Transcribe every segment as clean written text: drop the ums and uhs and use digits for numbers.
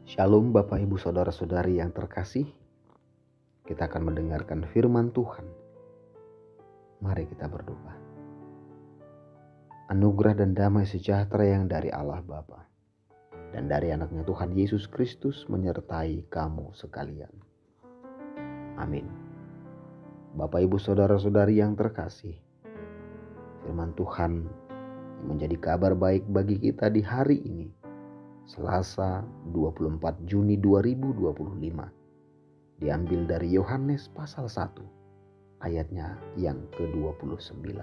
Shalom Bapak Ibu Saudara-saudari yang terkasih. Kita akan mendengarkan firman Tuhan. Mari kita berdoa. Anugerah dan damai sejahtera yang dari Allah Bapa dan dari anaknya Tuhan Yesus Kristus menyertai kamu sekalian. Amin. Bapak Ibu Saudara-saudari yang terkasih, firman Tuhan yang menjadi kabar baik bagi kita di hari ini, Selasa 24 Juni 2025, diambil dari Yohanes pasal 1 ayatnya yang ke-29.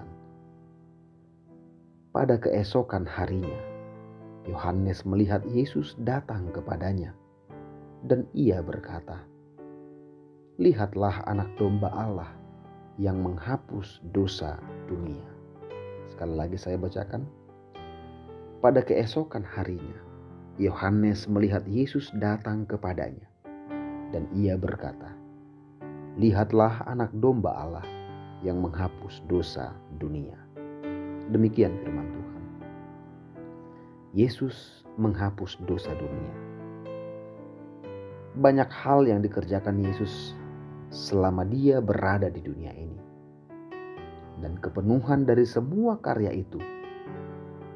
Pada keesokan harinya, Yohanes melihat Yesus datang kepadanya dan ia berkata, "Lihatlah anak domba Allah yang menghapus dosa dunia." Sekali lagi saya bacakan. Pada keesokan harinya, Yohanes melihat Yesus datang kepadanya dan ia berkata, "Lihatlah anak domba Allah yang menghapus dosa dunia." Demikian firman Tuhan. Yesus menghapus dosa dunia. Banyak hal yang dikerjakan Yesus selama dia berada di dunia ini. Dan kepenuhan dari semua karya itu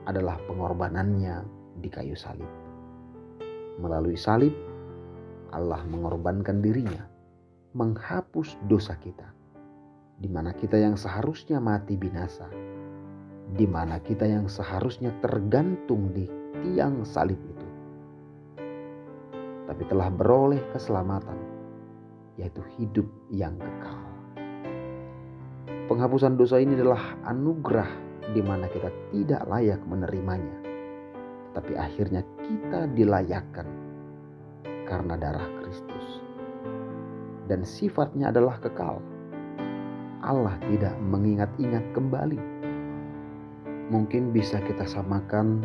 adalah pengorbanannya di kayu salib. Melalui salib, Allah mengorbankan dirinya, menghapus dosa kita, di mana kita yang seharusnya mati binasa, di mana kita yang seharusnya tergantung di tiang salib itu, tapi telah beroleh keselamatan, yaitu hidup yang kekal. Penghapusan dosa ini adalah anugerah di mana kita tidak layak menerimanya, tapi akhirnya kita dilayakkan karena darah Kristus. Dan sifatnya adalah kekal. Allah tidak mengingat-ingat kembali. Mungkin bisa kita samakan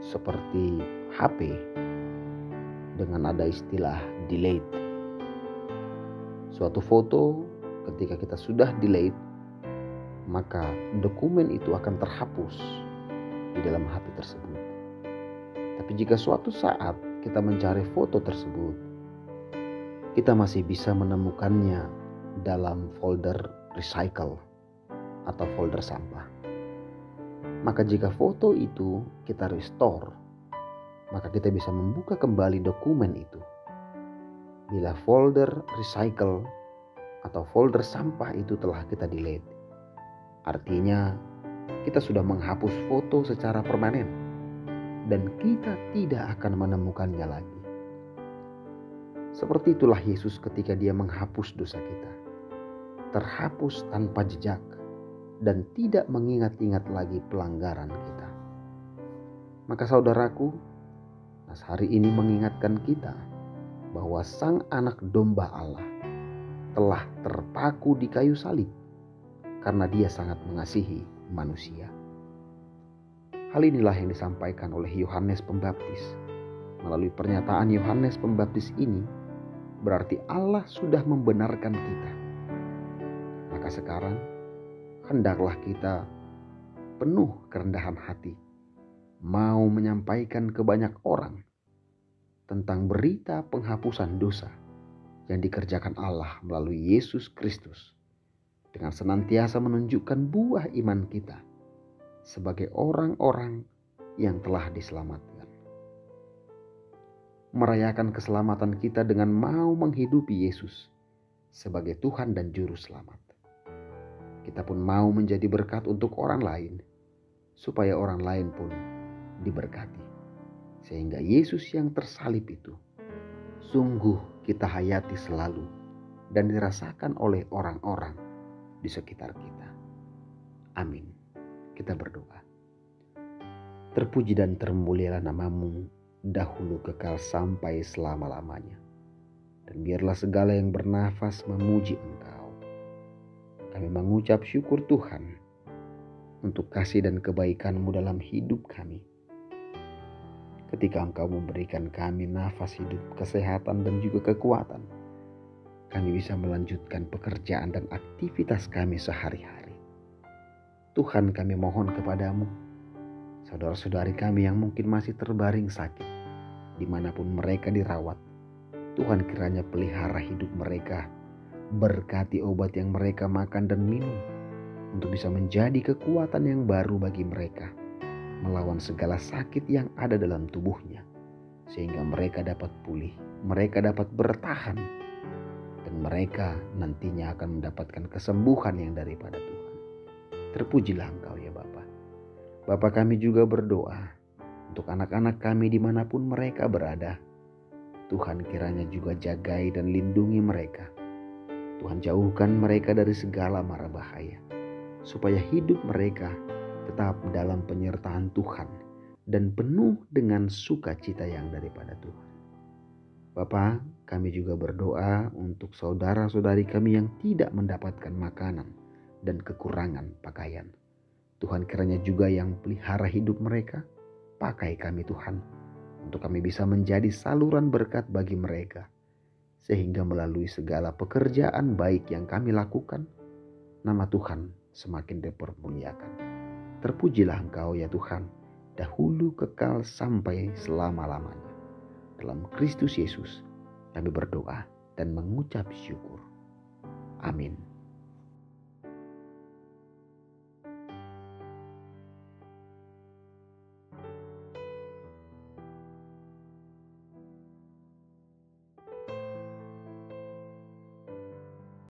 seperti HP dengan ada istilah delete. Suatu foto ketika kita sudah delete, maka dokumen itu akan terhapus di dalam HP tersebut. Tapi jika suatu saat kita mencari foto tersebut, kita masih bisa menemukannya dalam folder recycle atau folder sampah. Maka jika foto itu kita restore, maka kita bisa membuka kembali dokumen itu. Bila folder recycle atau folder sampah itu telah kita delete, artinya kita sudah menghapus foto secara permanen dan kita tidak akan menemukannya lagi. Seperti itulah Yesus ketika dia menghapus dosa kita. Terhapus tanpa jejak dan tidak mengingat-ingat lagi pelanggaran kita. Maka saudaraku, hari ini mengingatkan kita bahwa Sang Anak Domba Allah telah terpaku di kayu salib karena dia sangat mengasihi manusia. Hal inilah yang disampaikan oleh Yohanes Pembaptis. Melalui pernyataan Yohanes Pembaptis ini, berarti Allah sudah membenarkan kita. Maka sekarang, hendaklah kita penuh kerendahan hati, mau menyampaikan ke banyak orang tentang berita penghapusan dosa yang dikerjakan Allah melalui Yesus Kristus, dengan senantiasa menunjukkan buah iman kita sebagai orang-orang yang telah diselamatkan. Merayakan keselamatan kita dengan mau menghidupi Yesus sebagai Tuhan dan Juru Selamat. Kita pun mau menjadi berkat untuk orang lain, supaya orang lain pun diberkati. Sehingga Yesus yang tersalib itu sungguh kita hayati selalu dan dirasakan oleh orang-orang di sekitar kita. Amin. Kita berdoa. Terpuji dan termulialah nama-Mu dahulu kekal sampai selama-lamanya. Dan biarlah segala yang bernafas memuji Engkau. Kami mengucap syukur Tuhan untuk kasih dan kebaikan-Mu dalam hidup kami. Ketika Engkau memberikan kami nafas hidup, kesehatan dan juga kekuatan, kami bisa melanjutkan pekerjaan dan aktivitas kami sehari-hari. Tuhan, kami mohon kepadamu, saudara-saudari kami yang mungkin masih terbaring sakit, dimanapun mereka dirawat. Tuhan kiranya pelihara hidup mereka, berkati obat yang mereka makan dan minum, untuk bisa menjadi kekuatan yang baru bagi mereka, melawan segala sakit yang ada dalam tubuhnya, sehingga mereka dapat pulih, mereka dapat bertahan, dan mereka nantinya akan mendapatkan kesembuhan yang daripada Tuhan. Terpujilah Engkau ya Bapa. Bapa, kami juga berdoa untuk anak-anak kami dimanapun mereka berada. Tuhan kiranya juga jagai dan lindungi mereka. Tuhan jauhkan mereka dari segala mara bahaya, supaya hidup mereka tetap dalam penyertaan Tuhan dan penuh dengan sukacita yang daripada Tuhan. Bapa, kami juga berdoa untuk saudara-saudari kami yang tidak mendapatkan makanan dan kekurangan pakaian. Tuhan kiranya juga yang pelihara hidup mereka. Pakai kami Tuhan, untuk kami bisa menjadi saluran berkat bagi mereka, sehingga melalui segala pekerjaan baik yang kami lakukan, nama Tuhan semakin dipermuliakan. Terpujilah Engkau ya Tuhan, dahulu kekal sampai selama-lamanya. Dalam Kristus Yesus kami berdoa dan mengucap syukur. Amin.